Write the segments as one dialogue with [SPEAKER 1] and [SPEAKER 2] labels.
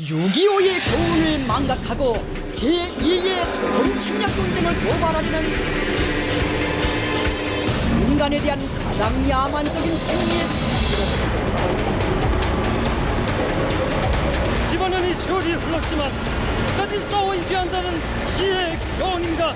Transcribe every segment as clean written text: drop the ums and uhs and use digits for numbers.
[SPEAKER 1] 6.25의 교훈을 망각하고 제2의 조선 침략 전쟁을 도발하려는 인간에 대한 가장 야만적인 행위의
[SPEAKER 2] 집어넣은 세월이 흘렀지만 끝까지 싸워 이겨야 한다는 지혜의 교훈인가?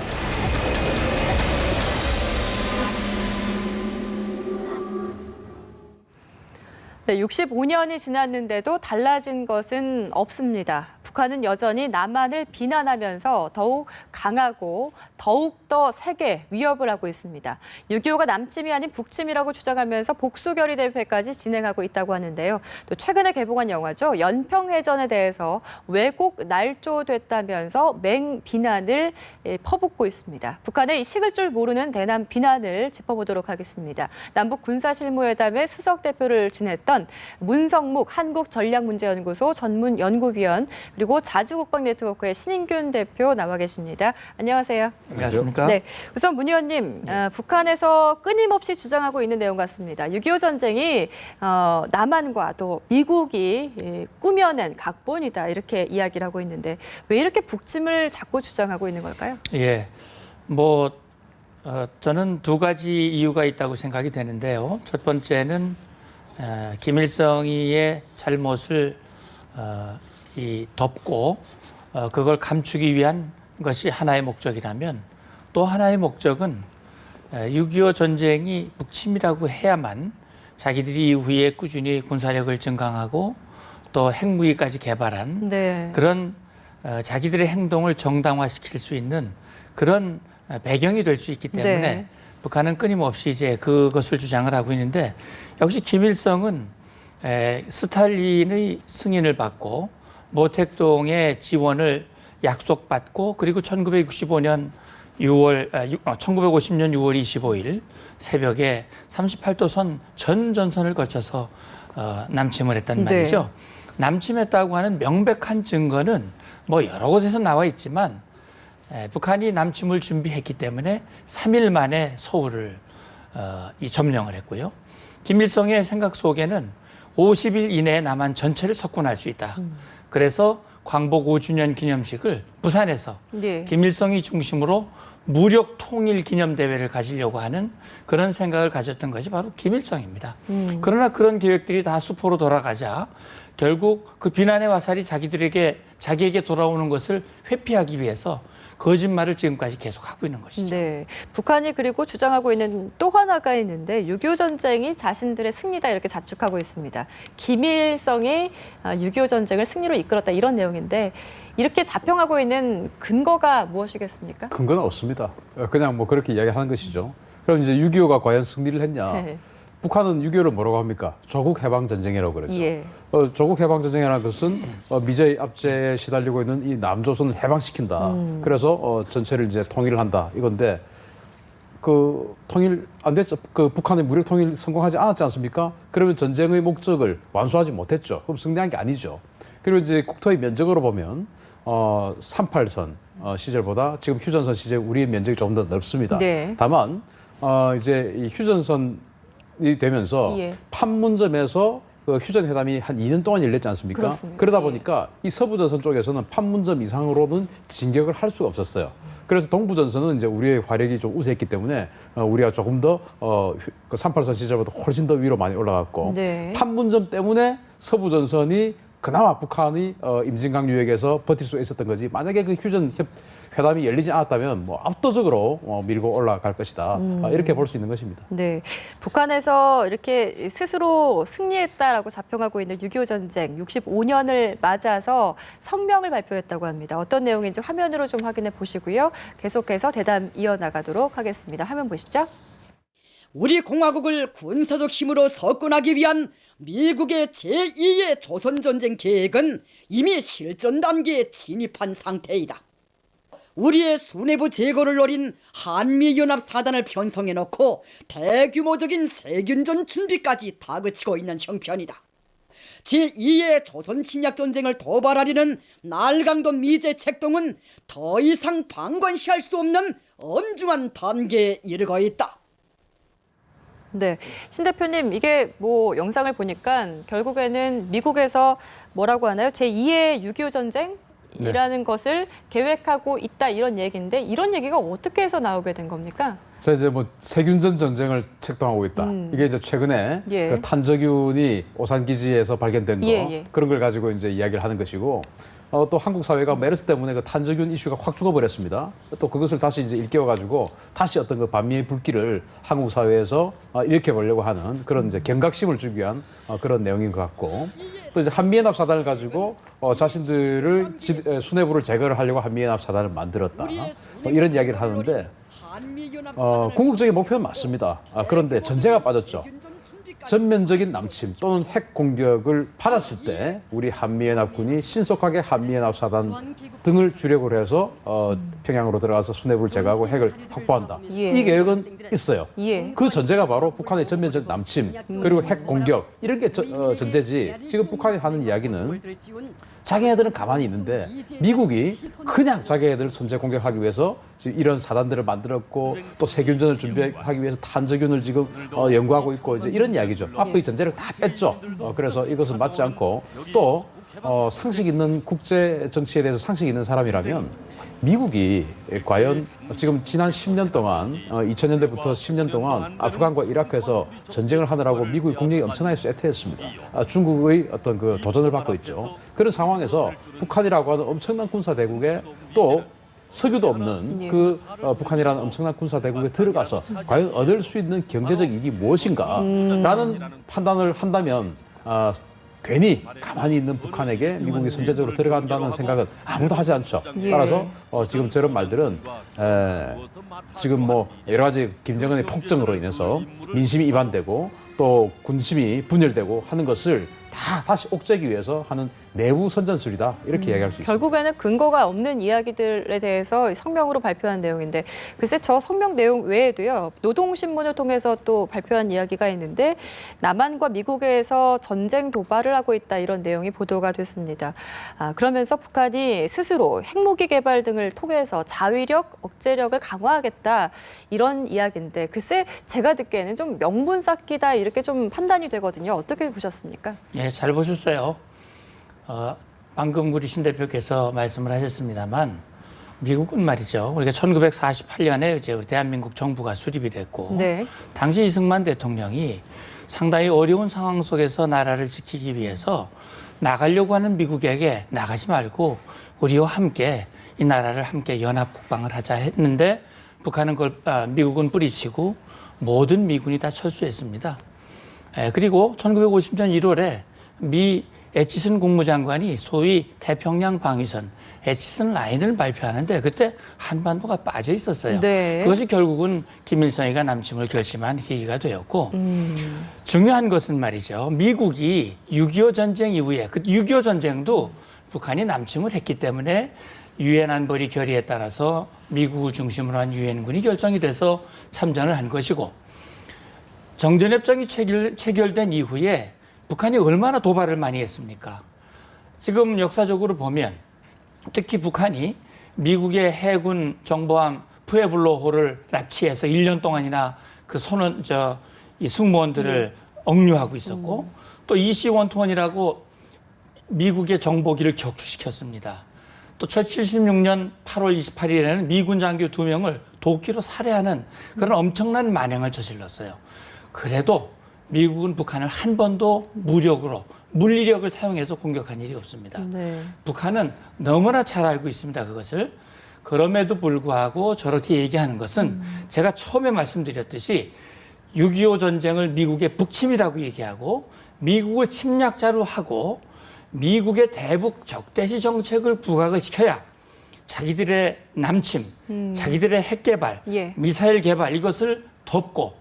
[SPEAKER 3] 네, 65년이 지났는데도 달라진 것은 없습니다. 북한은 여전히 남한을 비난하면서 더욱 강하고 더욱더 세게 위협을 하고 있습니다. 6.25가 남침이 아닌 북침이라고 주장하면서 복수결의 대회까지 진행하고 있다고 하는데요. 또 최근에 개봉한 영화죠. 연평해전에 대해서 왜곡 날조됐다면서 맹비난을 퍼붓고 있습니다. 북한의 식을 줄 모르는 대남 비난을 짚어보도록 하겠습니다. 남북 군사실무회담의 수석 대표를 지냈던 문성묵 한국전략문제연구소 전문연구위원 그리고 자주국방네트워크의 신인균 대표 나와 계십니다. 안녕하세요.
[SPEAKER 2] 안녕하십니까?
[SPEAKER 3] 네, 우선 문 의원님, 북한에서 끊임없이 주장하고 있는 내용 같습니다. 6.25 전쟁이 남한과 또 미국이 꾸며낸 각본이다 이렇게 이야기를 하고 있는데 왜 이렇게 북침을 자꾸 주장하고 있는 걸까요?
[SPEAKER 4] 예, 저는 두 가지 이유가 있다고 생각이 되는데요. 첫 번째는 김일성이의 잘못을 덮고 그걸 감추기 위한 것이 하나의 목적이라면 또 하나의 목적은 6.25 전쟁이 북침이라고 해야만 자기들이 이후에 꾸준히 군사력을 증강하고 또 핵무기까지 개발한
[SPEAKER 3] 네.
[SPEAKER 4] 그런 자기들의 행동을 정당화시킬 수 있는 그런 배경이 될 수 있기 때문에
[SPEAKER 3] 네.
[SPEAKER 4] 북한은 끊임없이 이제 그것을 주장을 하고 있는데 역시 김일성은 스탈린의 승인을 받고 모택동의 지원을 약속받고 그리고 1950년 6월 25일 새벽에 38도선 전 전선을 거쳐서 남침을 했단 말이죠. 네. 남침했다고 하는 명백한 증거는 여러 곳에서 나와 있지만 북한이 남침을 준비했기 때문에 3일 만에 서울을 점령을 했고요. 김일성의 생각 속에는 50일 이내에 남한 전체를 석권할 수 있다. 그래서 광복 5주년 기념식을 부산에서
[SPEAKER 3] 네.
[SPEAKER 4] 김일성이 중심으로 무력 통일 기념 대회를 가지려고 하는 그런 생각을 가졌던 것이 바로 김일성입니다. 그러나 그런 계획들이 다 수포로 돌아가자 결국 그 비난의 화살이 자기에게 돌아오는 것을 회피하기 위해서 거짓말을 지금까지 계속하고 있는 것이죠.
[SPEAKER 3] 네, 북한이 그리고 주장하고 있는 또 하나가 있는데 6.25 전쟁이 자신들의 승리다 이렇게 자축하고 있습니다. 김일성이 6.25 전쟁을 승리로 이끌었다 이런 내용인데 이렇게 자평하고 있는 근거가 무엇이겠습니까?
[SPEAKER 5] 근거는 없습니다. 그냥 그렇게 이야기하는 것이죠. 그럼 이제 6.25가 과연 승리를 했냐?
[SPEAKER 3] 네.
[SPEAKER 5] 북한은 6.25를 뭐라고 합니까? 조국 해방 전쟁이라고 그러죠.
[SPEAKER 3] 예.
[SPEAKER 5] 조국 해방 전쟁이라는 것은 미제의 압제에 시달리고 있는 이 남조선을 해방시킨다. 그래서 전체를 이제 통일을 한다. 이건데 그 통일 안 됐죠. 그 북한의 무력 통일 성공하지 않았지 않습니까? 그러면 전쟁의 목적을 완수하지 못했죠. 그럼 승리한 게 아니죠. 그리고 이제 국토의 면적으로 보면 38선 시절보다 지금 휴전선 시절 우리의 면적이 조금 더 넓습니다.
[SPEAKER 3] 네.
[SPEAKER 5] 다만 이제 이 휴전선이 되면서
[SPEAKER 3] 예.
[SPEAKER 5] 판문점에서 그 휴전회담이 한 2년 동안 열렸지 않습니까?
[SPEAKER 3] 그렇습니다.
[SPEAKER 5] 그러다
[SPEAKER 3] 예.
[SPEAKER 5] 보니까 이 서부전선 쪽에서는 판문점 이상으로는 진격을 할 수가 없었어요. 그래서 동부전선은 이제 우리의 화력이 좀 우세했기 때문에 우리가 조금 더 그 38선 시절보다 훨씬 더 위로 많이 올라갔고
[SPEAKER 3] 네.
[SPEAKER 5] 판문점 때문에 서부전선이 그나마 북한이 임진강 유역에서 버틸 수 있었던 거지. 만약에 그 휴전 회담이 열리지 않았다면 압도적으로 밀고 올라갈 것이다. 이렇게 볼 수 있는 것입니다.
[SPEAKER 3] 네, 북한에서 이렇게 스스로 승리했다라고 자평하고 있는 6.25 전쟁 65년을 맞아서 성명을 발표했다고 합니다. 어떤 내용인지 화면으로 좀 확인해 보시고요. 계속해서 대담 이어나가도록 하겠습니다. 화면 보시죠.
[SPEAKER 1] 우리 공화국을 군사적 힘으로 석권하기 위한 미국의 제2의 조선전쟁 계획은 이미 실전 단계에 진입한 상태이다. 우리의 수뇌부 제거를 노린 한미연합사단을 편성해놓고 대규모적인 세균전 준비까지 다그치고 있는 형편이다. 제2의 조선 침략전쟁을 도발하려는 날강도 미제 책동은 더 이상 방관시할 수 없는 엄중한 단계에 이르고 있다.
[SPEAKER 3] 네, 신 대표님 이게 뭐 영상을 보니까 결국에는 미국에서 뭐라고 하나요? 제2의 6.25 전쟁이라는 것을 계획하고 있다 이런 얘기인데 이런 얘기가 어떻게 해서 나오게 된 겁니까?
[SPEAKER 5] 자 이제 뭐 세균전 전쟁을 책동하고 있다. 이게 이제 최근에
[SPEAKER 3] 예.
[SPEAKER 5] 그 탄저균이 오산 기지에서 발견된 거
[SPEAKER 3] 예.
[SPEAKER 5] 그런 걸 가지고 이제 이야기를 하는 것이고 또 한국 사회가 메르스 때문에 그 탄저균 이슈가 확 죽어버렸습니다. 또 그것을 다시 이제 일깨워 가지고 다시 어떤 그 반미의 불길을 한국 사회에서 일으켜 보려고 하는 그런 이제 경각심을 주기 위한 그런 내용인 것 같고 또 이제 한미연합 사단을 가지고 자신들을 수뇌부를 제거를 하려고 한미연합 사단을 만들었다. 이런 이야기를 하는데. 궁극적인 목표는 맞습니다. 그런데 전제가 빠졌죠. 전면적인 남침 또는 핵 공격을 받았을 때 우리 한미연합군이 신속하게 한미연합 사단 등을 주력으로 해서 평양으로 들어가서 수뇌부를 제거하고 핵을 확보한다.
[SPEAKER 3] 예.
[SPEAKER 5] 이 계획은 있어요.
[SPEAKER 3] 예.
[SPEAKER 5] 그 전제가 바로 북한의 전면적 남침 그리고 핵 공격 이런 게 전제지. 지금 북한이 하는 이야기는 자기네들은 가만히 있는데 미국이 그냥 자기네들 선제 공격하기 위해서 지금 이런 사단들을 만들었고 또 세균전을 준비하기 위해서 탄저균을 지금 연구하고 있고 이제 이런 이야기죠. 앞의 전제를 다 뺐죠. 그래서 이것은 맞지 않고 또 상식 있는 국제 정치에 대해서 상식 있는 사람이라면 미국이 과연 지금 지난 10년 동안 2000년대부터 10년 동안 아프간과 이라크에서 전쟁을 하느라고 미국의 국력이 엄청나게 쇠퇴했습니다. 중국의 어떤 그 도전을 받고 있죠. 그런 상황에서 북한이라고 하는 엄청난 군사 대국에 또 석유도 없는 그 북한이라는 엄청난 군사 대국에 들어가서 과연 얻을 수 있는 경제적 이익이 무엇인가라는 판단을 한다면 괜히 가만히 있는 북한에게 미국이 선제적으로 들어간다는 생각은 아무도 하지 않죠. 따라서 지금 저런 말들은 지금 뭐 여러 가지 김정은의 폭정으로 인해서 민심이 이반되고 또 군심이 분열되고 하는 것을 다 다시 옥죄기 위해서 하는 내부 선전술이다 이렇게 이야기할 수 있습니다.
[SPEAKER 3] 결국에는 근거가 없는 이야기들에 대해서 성명으로 발표한 내용인데 글쎄 저 성명 내용 외에도요. 노동신문을 통해서 또 발표한 이야기가 있는데 남한과 미국에서 전쟁 도발을 하고 있다 이런 내용이 보도가 됐습니다. 그러면서 북한이 스스로 핵무기 개발 등을 통해서 자위력, 억제력을 강화하겠다 이런 이야기인데 글쎄 제가 듣기에는 좀 명분 쌓기다 이렇게 좀 판단이 되거든요. 어떻게 보셨습니까?
[SPEAKER 4] 예, 잘 보셨어요. 방금 우리 신 대표께서 말씀을 하셨습니다만 미국은 말이죠. 우리가 1948년에 이제 우리 대한민국 정부가 수립이 됐고
[SPEAKER 3] 네.
[SPEAKER 4] 당시 이승만 대통령이 상당히 어려운 상황 속에서 나라를 지키기 위해서 나가려고 하는 미국에게 나가지 말고 우리와 함께 이 나라를 함께 연합 국방을 하자 했는데 북한은 미국은 뿌리치고 모든 미군이 다 철수했습니다. 그리고 1950년 1월에 미 애치슨 국무장관이 소위 태평양 방위선 애치슨 라인을 발표하는데 그때 한반도가 빠져 있었어요.
[SPEAKER 3] 네.
[SPEAKER 4] 그것이 결국은 김일성이가 남침을 결심한 계기가 되었고 중요한 것은 말이죠. 미국이 6.25 전쟁 이후에 그 6.25 전쟁도 북한이 남침을 했기 때문에 유엔 안보리 결의에 따라서 미국을 중심으로 한 유엔군이 결정이 돼서 참전을 한 것이고 정전협정이 체결된 이후에 북한이 얼마나 도발을 많이 했습니까? 지금 역사적으로 보면 특히 북한이 미국의 해군 정보함 푸에블로호를 납치해서 1년 동안이나 그 이 승무원들을 억류하고 있었고 또 EC-121이라고 미국의 정보기를 격추시켰습니다. 또 1976년 8월 28일에는 미군 장교 2명을 도끼로 살해하는 그런 엄청난 만행을 저질렀어요. 그래도 미국은 북한을 한 번도 무력으로 물리력을 사용해서 공격한 일이 없습니다.
[SPEAKER 3] 네.
[SPEAKER 4] 북한은 너무나 잘 알고 있습니다. 그것을. 그럼에도 불구하고 저렇게 얘기하는 것은 제가 처음에 말씀드렸듯이 6.25 전쟁을 미국의 북침이라고 얘기하고 미국을 침략자로 하고 미국의 대북 적대시 정책을 부각을 시켜야 자기들의 남침, 자기들의 핵 개발,
[SPEAKER 3] 예.
[SPEAKER 4] 미사일 개발 이것을 덮고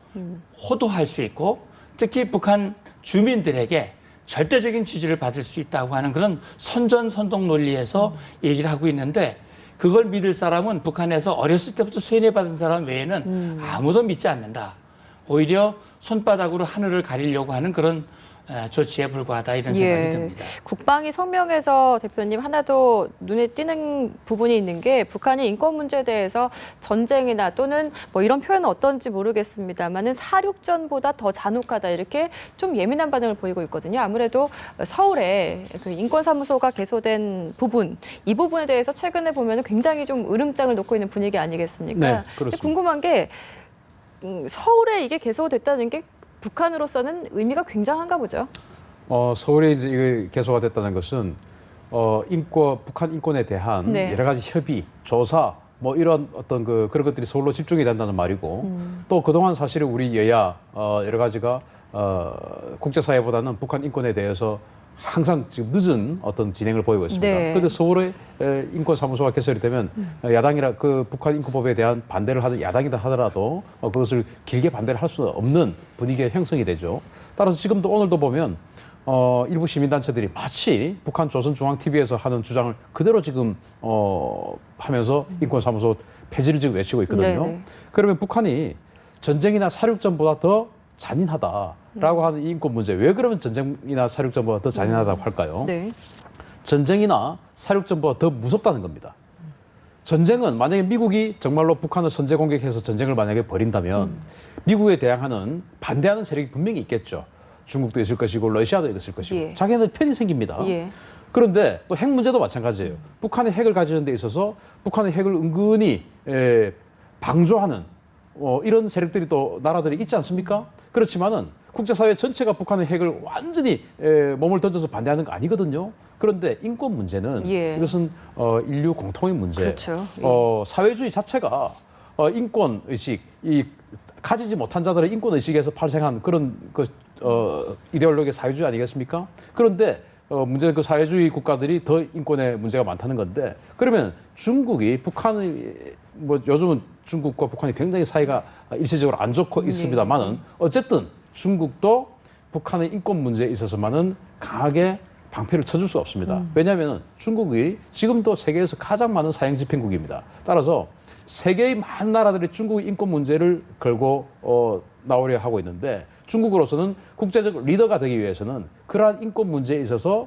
[SPEAKER 4] 호도할 수 있고 특히 북한 주민들에게 절대적인 지지를 받을 수 있다고 하는 그런 선전선동 논리에서 얘기를 하고 있는데 그걸 믿을 사람은 북한에서 어렸을 때부터 세뇌받은 사람 외에는 아무도 믿지 않는다. 오히려 손바닥으로 하늘을 가리려고 하는 그런 조치에 불과하다 이런 생각이 듭니다.
[SPEAKER 3] 국방위 성명에서 대표님 하나도 눈에 띄는 부분이 있는 게 북한이 인권 문제에 대해서 전쟁이나 또는 뭐 이런 표현은 어떤지 모르겠습니다만은 사륙전보다 더 잔혹하다 이렇게 좀 예민한 반응을 보이고 있거든요. 아무래도 서울에 그 인권사무소가 개소된 부분 이 부분에 대해서 최근에 보면 굉장히 좀 으름장을 놓고 있는 분위기 아니겠습니까?
[SPEAKER 5] 네, 그렇습니다.
[SPEAKER 3] 궁금한 게 서울에 이게 개소됐다는 게 북한으로서는 의미가 굉장한가 보죠.
[SPEAKER 5] 서울에 이제 이게 개소가 됐다는 것은 북한 인권에 대한
[SPEAKER 3] 네.
[SPEAKER 5] 여러 가지 협의, 조사 뭐 이런 어떤 그런 것들이 서울로 집중이 된다는 말이고 또 그동안 사실은 우리 여야 여러 가지가 국제사회보다는 북한 인권에 대해서 항상 지금 늦은 어떤 진행을 보이고 있습니다.
[SPEAKER 3] 네.
[SPEAKER 5] 그런데 서울의 인권사무소가 개설이 되면 야당이라 그 북한 인권법에 대한 반대를 하는 야당이다 하더라도 그것을 길게 반대를 할 수 없는 분위기가 형성이 되죠. 따라서 지금도 오늘도 보면 일부 시민단체들이 마치 북한 조선중앙TV에서 하는 주장을 그대로 지금 하면서 인권사무소 폐지를 지금 외치고 있거든요.
[SPEAKER 3] 네네.
[SPEAKER 5] 그러면 북한이 전쟁이나 사륙전보다 더 잔인하다라고 하는 이 인권 문제, 왜 그러면 전쟁이나 사륙전보다 더 잔인하다고 할까요?
[SPEAKER 3] 네.
[SPEAKER 5] 전쟁이나 사륙전보다 더 무섭다는 겁니다. 전쟁은 만약에 미국이 정말로 북한을 선제 공격해서 전쟁을 만약에 벌인다면 미국에 대항하는 반대하는 세력이 분명히 있겠죠. 중국도 있을 것이고 러시아도 있을 것이고
[SPEAKER 3] 예.
[SPEAKER 5] 자기네들 편이 생깁니다.
[SPEAKER 3] 예.
[SPEAKER 5] 그런데 또 핵 문제도 마찬가지예요. 북한의 핵을 가지는 데 있어서 북한의 핵을 은근히 방조하는 이런 세력들이 또 나라들이 있지 않습니까? 그렇지만은 국제사회 전체가 북한의 핵을 완전히 몸을 던져서 반대하는 거 아니거든요. 그런데 인권 문제는
[SPEAKER 3] 예.
[SPEAKER 5] 이것은 인류 공통의 문제.
[SPEAKER 3] 그렇죠. 예.
[SPEAKER 5] 사회주의 자체가 인권 의식, 이 가지지 못한 자들의 인권 의식에서 발생한 그런 이데올로기의 사회주의 아니겠습니까? 그런데 문제는 그 사회주의 국가들이 더 인권에 문제가 많다는 건데 그러면 중국이 북한의 뭐 요즘은 중국과 북한이 굉장히 사이가 일시적으로 안 좋고 있습니다만은 어쨌든 중국도 북한의 인권 문제에 있어서만은 강하게 방패를 쳐줄 수 없습니다. 왜냐하면 중국이 지금도 세계에서 가장 많은 사형 집행국입니다. 따라서 세계의 많은 나라들이 중국의 인권 문제를 걸고 나오려 하고 있는데 중국으로서는 국제적 리더가 되기 위해서는 그러한 인권 문제에 있어서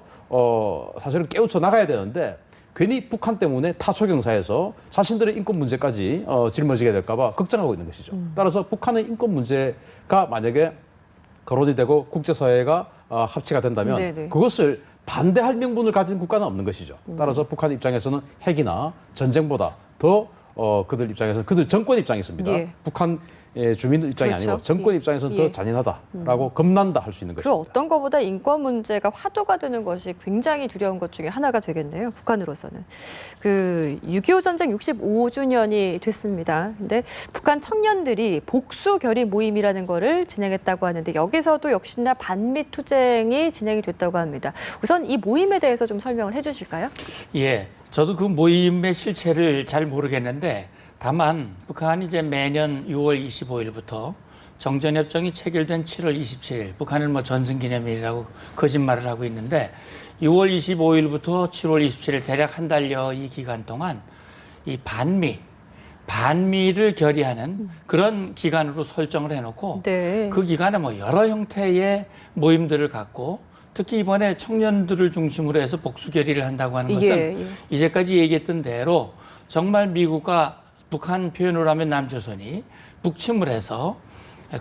[SPEAKER 5] 사실은 깨우쳐 나가야 되는데 괜히 북한 때문에 타초경사에서 자신들의 인권 문제까지 짊어지게 될까 봐 걱정하고 있는 것이죠. 따라서 북한의 인권 문제가 만약에 거론이 되고 국제사회가 합치가 된다면
[SPEAKER 3] 네네.
[SPEAKER 5] 그것을 반대할 명분을 가진 국가는 없는 것이죠. 따라서 북한 입장에서는 핵이나 전쟁보다 더 그들 입장에서는 그들 정권 입장이 있습니다.
[SPEAKER 3] 예.
[SPEAKER 5] 북한 주민들 입장이
[SPEAKER 3] 그렇죠.
[SPEAKER 5] 아니고 정권 입장에서는
[SPEAKER 3] 예.
[SPEAKER 5] 더 잔인하다라고 겁난다 할 수 있는
[SPEAKER 3] 그
[SPEAKER 5] 것입니다.
[SPEAKER 3] 어떤 것보다 인권 문제가 화두가 되는 것이 굉장히 두려운 것 중에 하나가 되겠네요. 북한으로서는. 그 6.25 전쟁 65주년이 됐습니다. 근데 북한 청년들이 복수 결의 모임이라는 거를 진행했다고 하는데 여기서도 역시나 반미 투쟁이 진행이 됐다고 합니다. 우선 이 모임에 대해서 좀 설명을 해 주실까요?
[SPEAKER 4] 예, 저도 그 모임의 실체를 잘 모르겠는데 다만 북한이 이제 매년 6월 25일부터 정전협정이 체결된 7월 27일, 북한은 뭐 전승기념일이라고 거짓말을 하고 있는데 6월 25일부터 7월 27일 대략 한 달여 이 기간 동안 이 반미를 결의하는 그런 기간으로 설정을 해놓고
[SPEAKER 3] 네.
[SPEAKER 4] 그 기간에 뭐 여러 형태의 모임들을 갖고 특히 이번에 청년들을 중심으로 해서 복수 결의를 한다고 하는 것은
[SPEAKER 3] 예.
[SPEAKER 4] 이제까지 얘기했던 대로 정말 미국과 북한 표현으로 하면 남조선이 북침을 해서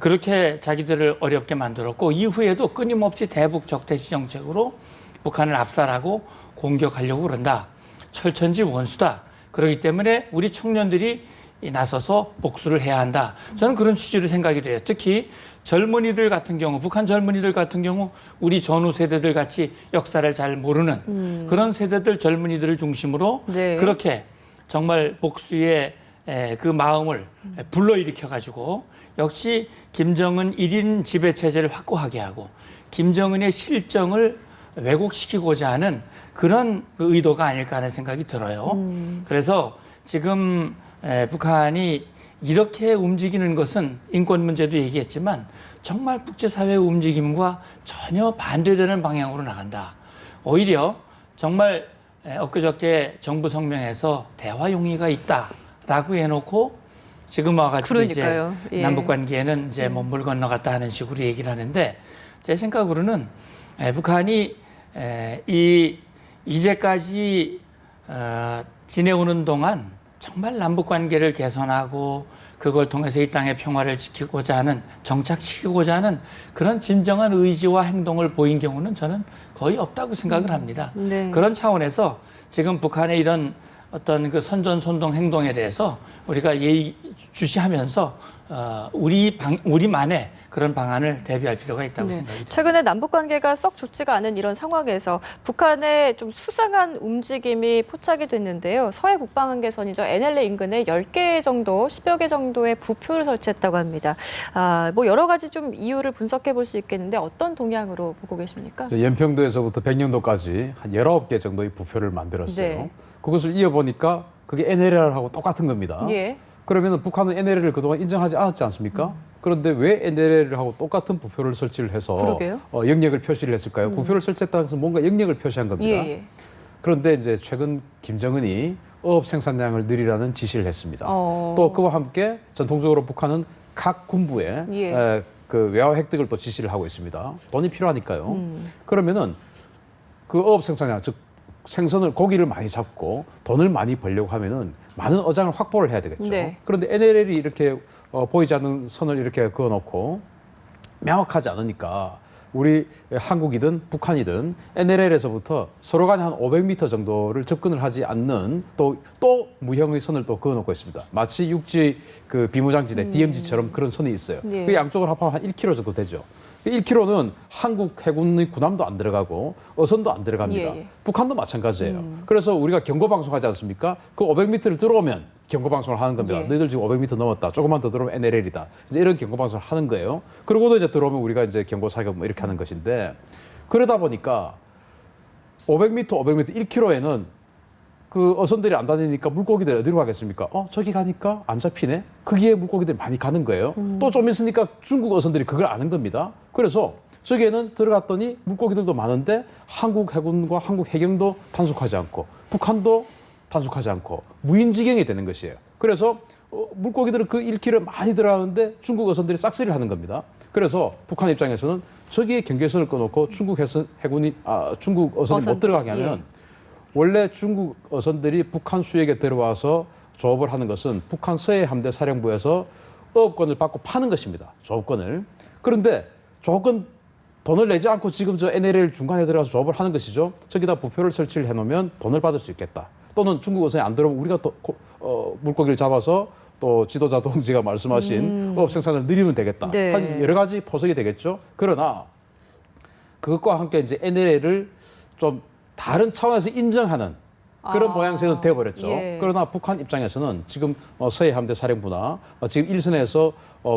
[SPEAKER 4] 그렇게 자기들을 어렵게 만들었고 이후에도 끊임없이 대북 적대시 정책으로 북한을 압살하고 공격하려고 그런다. 철천지 원수다. 그렇기 때문에 우리 청년들이 나서서 복수를 해야 한다. 저는 그런 취지로 생각이 돼요. 특히 젊은이들 같은 경우, 북한 젊은이들 같은 경우 우리 전후 세대들 같이 역사를 잘 모르는 그런 세대들 젊은이들을 중심으로
[SPEAKER 3] 네.
[SPEAKER 4] 그렇게 정말 복수의 그 마음을 불러일으켜가지고 역시 김정은 1인 지배체제를 확고하게 하고 김정은의 실정을 왜곡시키고자 하는 그런 그 의도가 아닐까 하는 생각이 들어요. 그래서 지금 북한이 이렇게 움직이는 것은 인권 문제도 얘기했지만 정말 국제사회의 움직임과 전혀 반대되는 방향으로 나간다. 오히려 정말 엊그저께 정부 성명에서 대화 용의가 있다라고 해놓고 지금 와가지고
[SPEAKER 3] 그러니까요.
[SPEAKER 4] 이제
[SPEAKER 3] 예.
[SPEAKER 4] 남북 관계에는 이제 뭐 물 건너갔다 하는 식으로 얘기를 하는데 제 생각으로는 북한이 이제까지 지내오는 동안 정말 남북 관계를 개선하고 그걸 통해서 이 땅의 평화를 지키고자 하는, 정착시키고자 하는 그런 진정한 의지와 행동을 보인 경우는 저는 거의 없다고 생각을 합니다.
[SPEAKER 3] 네.
[SPEAKER 4] 그런 차원에서 지금 북한의 이런 어떤 그 선전선동 행동에 대해서 우리가 예의주시하면서 우리만의 그런 방안을 대비할 필요가 있다고 생각이 듭니다.
[SPEAKER 3] 최근에 남북 관계가 썩 좋지가 않은 이런 상황에서 북한의 좀 수상한 움직임이 포착이 됐는데요. 서해 북방한계선이죠. NLL 인근에 10개 정도, 10여 개 정도의 부표를 설치했다고 합니다. 뭐 여러 가지 좀 이유를 분석해 볼 수 있겠는데 어떤 동향으로 보고 계십니까?
[SPEAKER 5] 연평도에서부터 백령도까지 한 19개 정도의 부표를 만들었어요.
[SPEAKER 3] 네.
[SPEAKER 5] 그것을 이어보니까 그게 NLL하고 똑같은 겁니다.
[SPEAKER 3] 예.
[SPEAKER 5] 그러면 북한은 NLL을 그동안 인정하지 않았지 않습니까? 그런데 왜 NLL하고 똑같은 부표를 설치를 해서
[SPEAKER 3] 그러게요.
[SPEAKER 5] 영역을 표시를 했을까요? 부표를 설치했다는 것은 뭔가 영역을 표시한 겁니다.
[SPEAKER 3] 예.
[SPEAKER 5] 그런데 이제 최근 김정은이 어업 생산량을 늘리라는 지시를 했습니다. 또 그와 함께 전통적으로 북한은 각 군부에
[SPEAKER 3] 예.
[SPEAKER 5] 그 외화 획득을 또 지시를 하고 있습니다. 돈이 필요하니까요. 그러면은 그 어업 생산량, 즉 생선을 고기를 많이 잡고 돈을 많이 벌려고 하면은 많은 어장을 확보를 해야 되겠죠.
[SPEAKER 3] 네.
[SPEAKER 5] 그런데 NLL이 이렇게 보이지 않는 선을 이렇게 그어놓고 명확하지 않으니까 우리 한국이든 북한이든 NLL에서부터 서로 간에 한 500m 정도를 접근을 하지 않는 또 무형의 선을 또 그어놓고 있습니다. 마치 육지 그 비무장지대 DMZ처럼 그런 선이 있어요.
[SPEAKER 3] 네.
[SPEAKER 5] 그 양쪽으로 합하면 한 1km 정도 되죠. 1km는 한국 해군의 군함도 안 들어가고 어선도 안 들어갑니다.
[SPEAKER 3] 예.
[SPEAKER 5] 북한도 마찬가지예요. 그래서 우리가 경고방송하지 않습니까? 그 500m를 들어오면 경고방송을 하는 겁니다.
[SPEAKER 3] 예.
[SPEAKER 5] 너희들 지금 500m 넘었다. 조금만 더 들어오면 NLL이다. 이제 이런 경고방송을 하는 거예요. 그러고도 이제 들어오면 우리가 이제 경고사격 뭐 이렇게 하는 것인데 그러다 보니까 500m, 1km에는 그 어선들이 안 다니니까 물고기들 어디로 가겠습니까? 저기 가니까 안 잡히네? 거기에 물고기들이 많이 가는 거예요. 또 좀 있으니까 중국 어선들이 그걸 아는 겁니다. 그래서 저기에는 들어갔더니 물고기들도 많은데 한국 해군과 한국 해경도 단속하지 않고 북한도 단속하지 않고 무인지경이 되는 것이에요. 그래서 물고기들은 그 1km 많이 들어가는데 중국 어선들이 싹쓸이를 하는 겁니다. 그래서 북한 입장에서는 저기에 경계선을 꺼놓고 중국 중국 어선이 못 들어가게 하면 원래 중국 어선들이 북한 수역에 들어와서 조업을 하는 것은 북한 서해 함대 사령부에서 어업권을 받고 파는 것입니다. 조업권을. 그런데 조업권 돈을 내지 않고 지금 저 NLL 중간에 들어가서 조업을 하는 것이죠. 저기다 부표를 설치를 해놓으면 돈을 받을 수 있겠다. 또는 중국 어선이 안 들어오면 우리가 또 물고기를 잡아서 또 지도자 동지가 말씀하신 어업 생산을 늘리면 되겠다.
[SPEAKER 3] 네.
[SPEAKER 5] 한 여러 가지 포석이 되겠죠. 그러나 그것과 함께 이제 NLL을 좀 다른 차원에서 인정하는 그런 모양새는 되어버렸죠.
[SPEAKER 3] 예.
[SPEAKER 5] 그러나 북한 입장에서는 지금 서해 함대 사령부나 지금 일선에서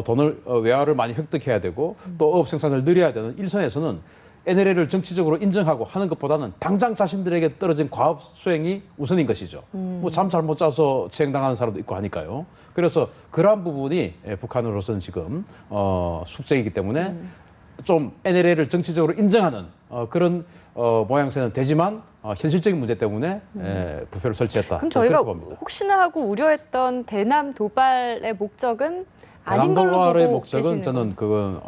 [SPEAKER 5] 돈을 외화를 많이 획득해야 되고 또 어업 생산을 늘려야 되는 일선에서는 NLL을 정치적으로 인정하고 하는 것보다는 당장 자신들에게 떨어진 과업 수행이 우선인 것이죠. 뭐 잠 잘못 자서 체행당하는 사람도 있고 하니까요. 그래서 그러한 부분이 북한으로서는 지금 숙제이기 때문에 좀 NLL을 정치적으로 인정하는 그런 모양새는 되지만 현실적인 문제 때문에 부표를 설치했다.
[SPEAKER 3] 그럼 저희가
[SPEAKER 5] 그렇게 봅니다.
[SPEAKER 3] 혹시나 하고 우려했던 대남 도발의 목적은 아닌 걸로
[SPEAKER 5] 대남도발의
[SPEAKER 3] 보고
[SPEAKER 5] 목적은
[SPEAKER 3] 계시는
[SPEAKER 5] 저는 그건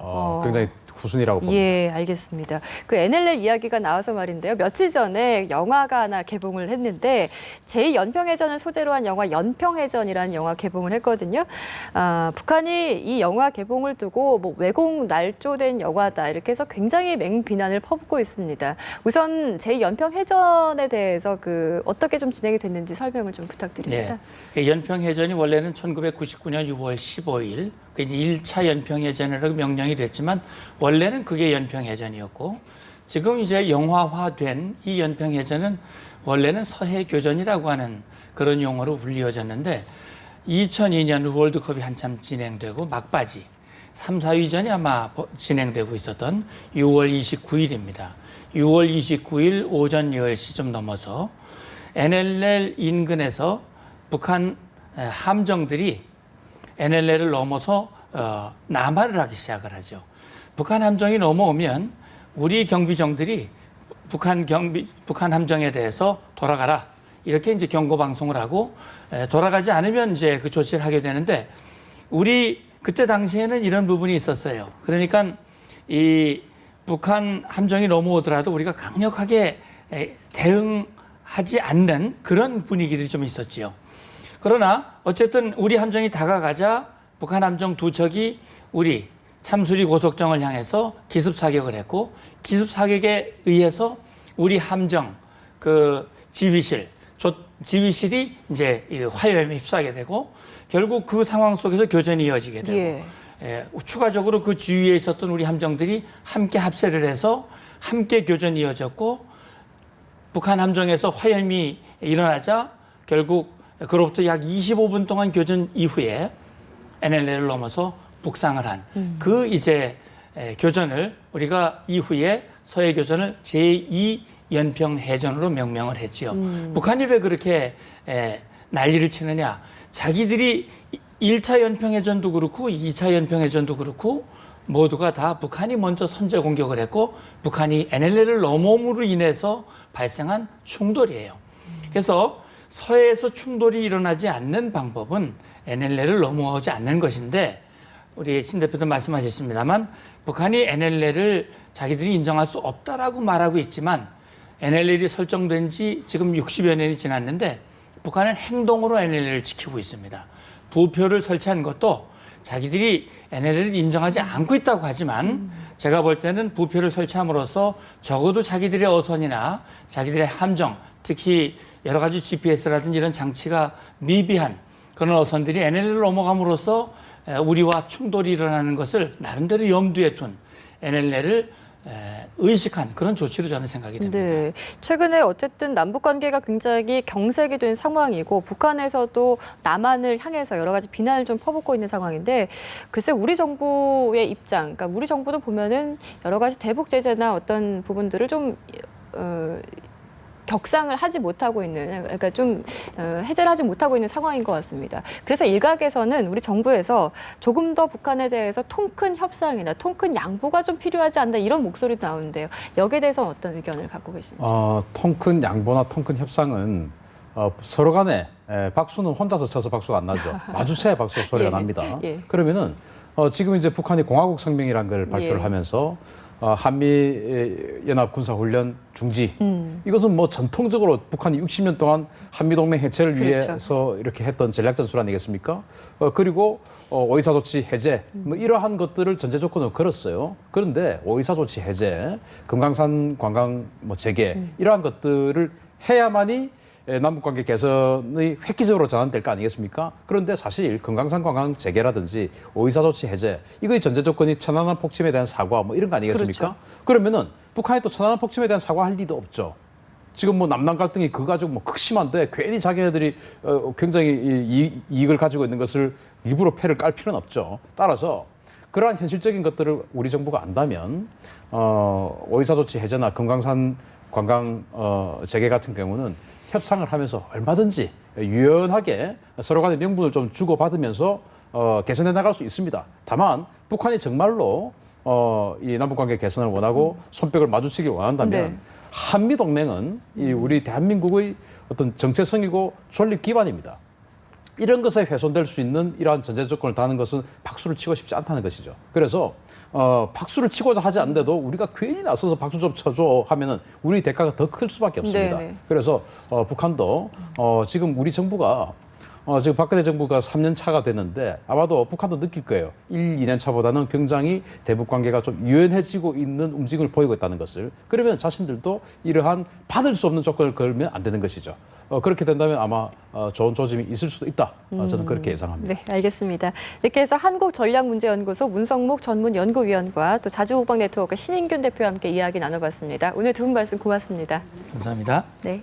[SPEAKER 5] 굉장히 후순위라고 봅니다.
[SPEAKER 3] 예, 알겠습니다. 그 NLL 이야기가 나와서 말인데요. 며칠 전에 영화가 하나 개봉을 했는데 제2연평해전을 소재로 한 영화 연평해전이라는 영화 개봉을 했거든요. 북한이 이 영화 개봉을 두고 뭐 왜곡 날조된 영화다 이렇게 해서 굉장히 맹비난을 퍼붓고 있습니다. 우선 제2연평해전에 대해서 그 어떻게 좀 진행이 됐는지 설명을 좀 부탁드립니다.
[SPEAKER 4] 네. 연평해전이 원래는 1999년 6월 15일 이제 1차 연평해전이라고 명령이 됐지만 원래는 그게 연평해전이었고 지금 이제 영화화된 이 연평해전은 원래는 서해교전이라고 하는 그런 용어로 불리워졌는데 2002년 월드컵이 한참 진행되고 막바지 3, 4위전이 아마 진행되고 있었던 6월 29일입니다. 6월 29일 오전 10시 좀 넘어서 NLL 인근에서 북한 함정들이 NLL을 넘어서 남하를 하기 시작을 하죠. 북한 함정이 넘어오면 우리 경비정들이 북한 함정에 대해서 돌아가라 이렇게 이제 경고 방송을 하고 돌아가지 않으면 이제 그 조치를 하게 되는데 우리 그때 당시에는 이런 부분이 있었어요. 그러니까 이 북한 함정이 넘어오더라도 우리가 강력하게 대응하지 않는 그런 분위기들이 좀 있었지요. 그러나 어쨌든 우리 함정이 다가가자 북한 함정 두 척이 우리 참수리 고속정을 향해서 기습 사격을 했고, 기습 사격에 의해서 우리 함정 그 지휘실이 이제 화염에 휩싸게 되고, 결국 그 상황 속에서 교전이 이어지게 되고, 추가적으로 그 주위에 있었던 우리 함정들이 함께 합세를 해서 함께 교전이 이어졌고, 북한 함정에서 화염이 일어나자 결국 그로부터 약 25분 동안 교전 이후에 NLL을 넘어서 북상을 한 그 이제 교전을 우리가 이후에 서해 교전을 제2연평 해전으로 명명을 했지요. 북한이 왜 그렇게 난리를 치느냐? 자기들이 1차 연평해전도 그렇고 2차 연평해전도 그렇고 모두가 다 북한이 먼저 선제 공격을 했고 북한이 NLL을 넘어옴으로 인해서 발생한 충돌이에요. 그래서 서해에서 충돌이 일어나지 않는 방법은 NLL을 넘어오지 않는 것인데, 우리 신 대표도 말씀하셨습니다만 북한이 NLL을 자기들이 인정할 수 없다라고 말하고 있지만 NLL이 설정된 지 지금 60여 년이 지났는데 북한은 행동으로 NLL을 지키고 있습니다. 부표를 설치한 것도 자기들이 NLL을 인정하지 않고 있다고 하지만 제가 볼 때는 부표를 설치함으로써 적어도 자기들의 어선이나 자기들의 함정, 특히 여러 가지 GPS라든지 이런 장치가 미비한 그런 어선들이 NLL을 넘어감으로써 우리와 충돌이 일어나는 것을 나름대로 염두에 둔 NLL을 의식한 그런 조치로 저는 생각이 됩니다.
[SPEAKER 3] 네, 최근에 어쨌든 남북 관계가 굉장히 경색이 된 상황이고 북한에서도 남한을 향해서 여러 가지 비난을 좀 퍼붓고 있는 상황인데, 글쎄 우리 정부의 입장, 그러니까 우리 정부도 보면은 여러 가지 대북 제재나 어떤 부분들을 좀 격상을 하지 못하고 있는, 그러니까 좀 해제를 하지 못하고 있는 상황인 것 같습니다. 그래서 일각에서는 우리 정부에서 조금 더 북한에 대해서 통큰 협상이나 통큰 양보가 좀 필요하지 않나 이런 목소리도 나오는데요. 여기에 대해서는 어떤 의견을 갖고 계신지?
[SPEAKER 5] 통큰 양보나 통큰 협상은 서로 간에 박수는 혼자서 쳐서 박수가 안 나죠. 마주쳐야 박수 소리가 납니다. 그러면은 지금 이제 북한이 공화국 성명이라는 걸 발표를 하면서 한미 연합 군사 훈련 중지. 이것은 뭐 전통적으로 북한이 60년 동안 한미 동맹 해체를 위해서 이렇게 했던 전략 전술 아니겠습니까? 그리고 오이사 조치 해제, 뭐 이러한 것들을 전제 조건으로 걸었어요. 그런데 오이사 조치 해제, 금강산 관광 뭐 재개 이러한 것들을 해야만이 남북관계 개선의 획기적으로 전환될 거 아니겠습니까? 그런데 사실 금강산 관광 재개라든지 오이사 조치 해제, 이거의 전제 조건이 천안함 폭침에 대한 사과 뭐 이런 거 아니겠습니까? 그러면은 북한이 또 천안함 폭침에 대한 사과할 리도 없죠. 지금 뭐 남남 갈등이 그거 가지고 뭐 극심한데 괜히 자기네들이 굉장히 이익을 가지고 있는 것을 일부러 패를 깔 필요는 없죠. 따라서 그러한 현실적인 것들을 우리 정부가 안다면 오이사 조치 해제나 금강산 관광 재개 같은 경우는 협상을 하면서 얼마든지 유연하게 서로 간의 명분을 좀 주고받으면서 개선해 나갈 수 있습니다. 다만 북한이 정말로 이 남북관계 개선을 원하고 손뼉을 마주치길 원한다면 한미 동맹은 이 우리 대한민국의 어떤 정체성이고 존립 기반입니다. 이런 것에 훼손될 수 있는 이러한 전제 조건을 다는 것은 박수를 치고 싶지 않다는 것이죠. 그래서 박수를 치고자 하지 않는데도 우리가 괜히 나서서 박수 좀 쳐줘 하면은 우리 대가가 더 클 수밖에 없습니다. 그래서 북한도 지금 우리 정부가 지금 박근혜 정부가 3년 차가 됐는데 아마도 북한도 느낄 거예요. 1, 2년 차보다는 굉장히 대북 관계가 좀 유연해지고 있는 움직임을 보이고 있다는 것을. 그러면 자신들도 이러한 받을 수 없는 조건을 걸면 안 되는 것이죠. 그렇게 된다면 아마 좋은 조짐이 있을 수도 있다. 저는 그렇게 예상합니다.
[SPEAKER 3] 네, 알겠습니다. 이렇게 해서 한국전략문제연구소 문성목 전문연구위원과 또 자주국방네트워크 신인균 대표와 함께 이야기 나눠봤습니다. 오늘 두 분 말씀 고맙습니다.
[SPEAKER 4] 감사합니다.
[SPEAKER 3] 네.